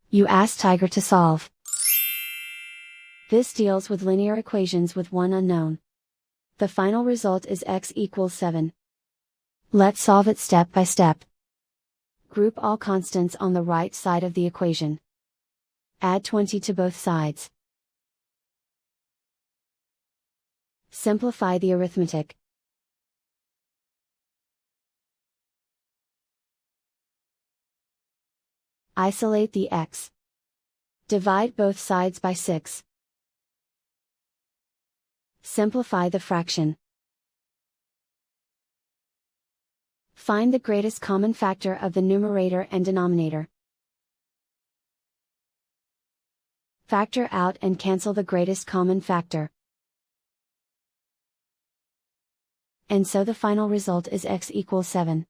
You ask Tiger to solve. This deals with linear equations with one unknown. The final result is x equals 7. Let's solve it step by step. Group all constants on the right side of the equation. Add 20 to both sides. Simplify the arithmetic. Isolate the x. Divide both sides by 6. Simplify the fraction. Find the greatest common factor of the numerator and denominator. Factor out and cancel the greatest common factor. And so the final result is x equals 7.